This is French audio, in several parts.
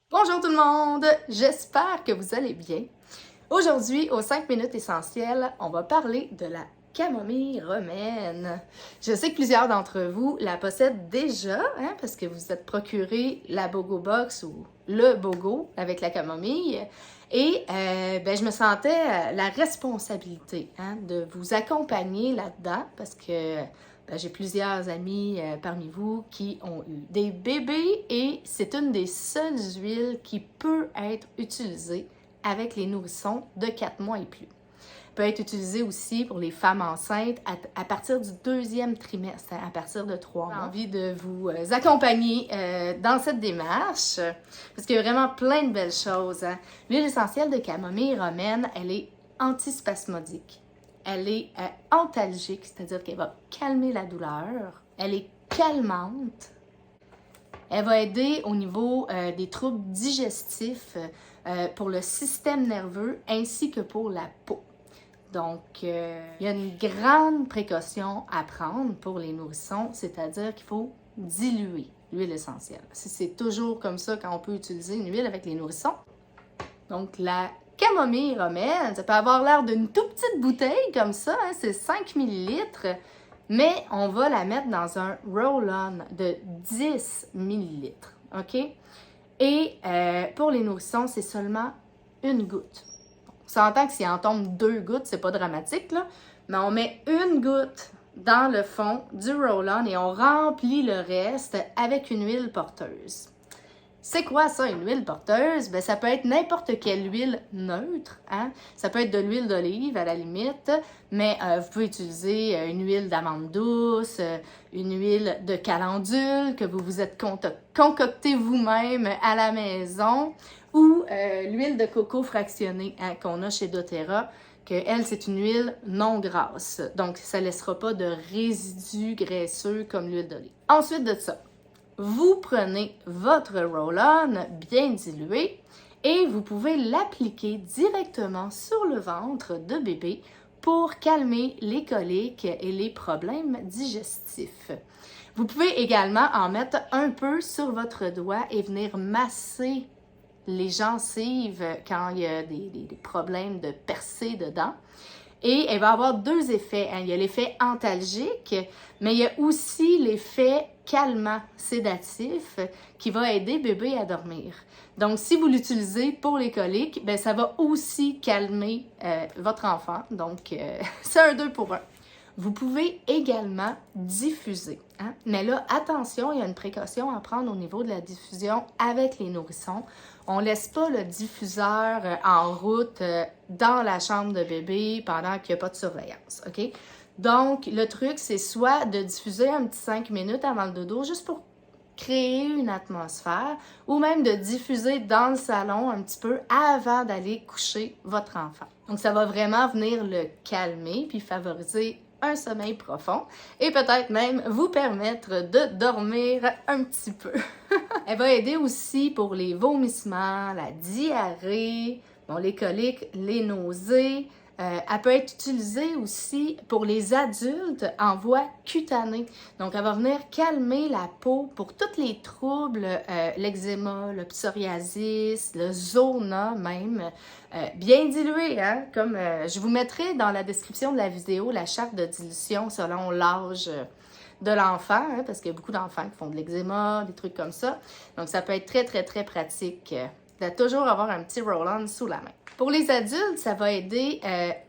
Bonjour tout le monde, j'espère que vous allez bien. Aujourd'hui, aux 5 minutes essentielles, on va parler de la camomille romaine. Je sais que plusieurs d'entre vous la possèdent déjà, parce que vous êtes procuré la Bogo Box ou le Bogo avec la camomille. Et je me sentais la responsabilité de vous accompagner là-dedans parce que j'ai plusieurs amis parmi vous qui ont eu des bébés et c'est une des seules huiles qui peut être utilisée avec les nourrissons de 4 mois et plus. Peut être utilisée aussi pour les femmes enceintes à partir du 2e trimestre, à partir de 3 mois. J'ai envie de vous accompagner dans cette démarche parce qu'il y a vraiment plein de belles choses. L'huile essentielle de camomille romaine, elle est antispasmodique. Elle est antalgique, c'est-à-dire qu'elle va calmer la douleur. Elle est calmante. Elle va aider au niveau des troubles digestifs pour le système nerveux ainsi que pour la peau. Donc, il y a une grande précaution à prendre pour les nourrissons, c'est-à-dire qu'il faut diluer l'huile essentielle. C'est toujours comme ça quand on peut utiliser une huile avec les nourrissons. Donc, la camomille romaine, ça peut avoir l'air d'une toute petite bouteille comme ça, c'est 5 millilitres, mais on va la mettre dans un roll-on de 10 millilitres, OK? Et pour les nourrissons, c'est seulement une goutte. On s'entend que s'il en tombe 2 gouttes, c'est pas dramatique, là, mais on met une goutte dans le fond du roll-on et on remplit le reste avec une huile porteuse. C'est quoi ça, une huile porteuse? Ça peut être n'importe quelle huile neutre. Ça peut être de l'huile d'olive à la limite, mais vous pouvez utiliser une huile d'amande douce, une huile de calendule que vous vous êtes concocté vous-même à la maison ou l'huile de coco fractionnée qu'on a chez doTERRA, que elle, c'est une huile non grasse. Donc, ça ne laissera pas de résidus graisseux comme l'huile d'olive. Ensuite de ça, vous prenez votre roll-on bien dilué et vous pouvez l'appliquer directement sur le ventre de bébé pour calmer les coliques et les problèmes digestifs. Vous pouvez également en mettre un peu sur votre doigt et venir masser les gencives quand il y a des problèmes de percée dedans. Et elle va avoir 2 effets. Il y a l'effet antalgique, mais il y a aussi l'effet calmant, sédatif, qui va aider bébé à dormir. Donc, si vous l'utilisez pour les coliques, ça va aussi calmer votre enfant. Donc, c'est un 2 pour 1. Vous pouvez également diffuser. Mais là, attention, il y a une précaution à prendre au niveau de la diffusion avec les nourrissons. On ne laisse pas le diffuseur en route dans la chambre de bébé pendant qu'il n'y a pas de surveillance, OK? Donc, le truc, c'est soit de diffuser un petit 5 minutes avant le dodo, juste pour créer une atmosphère, ou même de diffuser dans le salon un petit peu avant d'aller coucher votre enfant. Donc, ça va vraiment venir le calmer puis favoriser un sommeil profond et peut-être même vous permettre de dormir un petit peu. Elle va aider aussi pour les vomissements, la diarrhée, les coliques, les nausées. Elle peut être utilisée aussi pour les adultes en voie cutanée. Donc, elle va venir calmer la peau pour tous les troubles, l'eczéma, le psoriasis, le zona même, bien dilué. Comme je vous mettrai dans la description de la vidéo la charte de dilution selon l'âge de l'enfant, parce qu'il y a beaucoup d'enfants qui font de l'eczéma, des trucs comme ça. Donc, ça peut être très, très, très pratique de toujours avoir un petit roll-on sous la main. Pour les adultes, ça va aider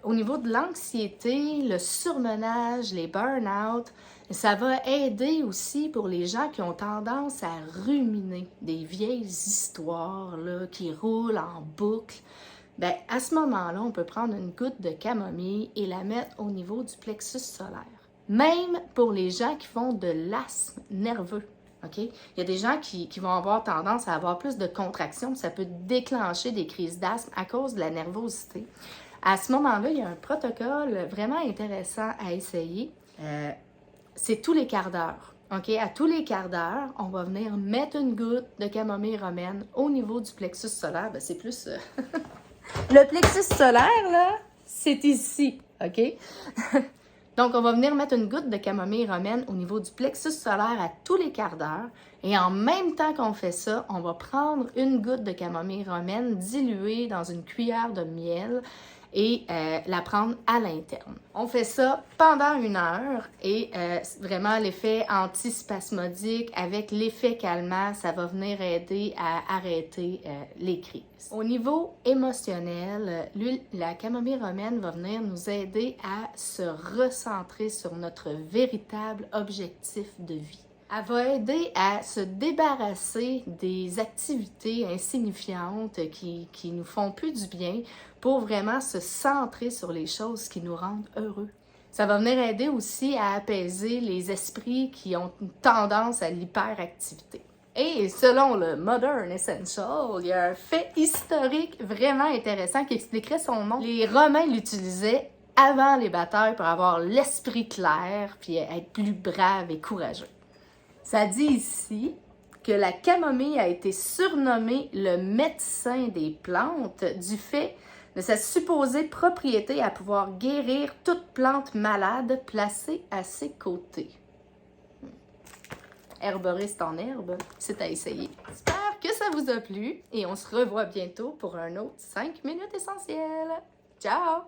au niveau de l'anxiété, le surmenage, les burn-out. Ça va aider aussi pour les gens qui ont tendance à ruminer des vieilles histoires là, qui roulent en boucle. À ce moment-là, on peut prendre une goutte de camomille et la mettre au niveau du plexus solaire. Même pour les gens qui font de l'asthme nerveux. OK? Il y a des gens qui vont avoir tendance à avoir plus de contractions, ça peut déclencher des crises d'asthme à cause de la nervosité. À ce moment-là, il y a un protocole vraiment intéressant à essayer. C'est tous les quarts d'heure. OK? À tous les quarts d'heure, on va venir mettre une goutte de camomille romaine au niveau du plexus solaire. C'est plus... le plexus solaire, là, c'est ici. OK? Donc, on va venir mettre une goutte de camomille romaine au niveau du plexus solaire à tous les quarts d'heure. Et en même temps qu'on fait ça, on va prendre une goutte de camomille romaine diluée dans une cuillère de miel et la prendre à l'interne. On fait ça pendant 1 heure et vraiment l'effet antispasmodique avec l'effet calmant, ça va venir aider à arrêter les crises. Au niveau émotionnel, la camomille romaine va venir nous aider à se recentrer sur notre véritable objectif de vie. Elle va aider à se débarrasser des activités insignifiantes qui nous font plus du bien pour vraiment se centrer sur les choses qui nous rendent heureux. Ça va venir aider aussi à apaiser les esprits qui ont une tendance à l'hyperactivité. Et selon le Modern Essential, il y a un fait historique vraiment intéressant qui expliquerait son nom. Les Romains l'utilisaient avant les batailles pour avoir l'esprit clair puis être plus brave et courageux. Ça dit ici que la camomille a été surnommée le médecin des plantes du fait de sa supposée propriété à pouvoir guérir toute plante malade placée à ses côtés. Herboriste en herbe, c'est à essayer. J'espère que ça vous a plu et on se revoit bientôt pour un autre 5 minutes essentielles. Ciao!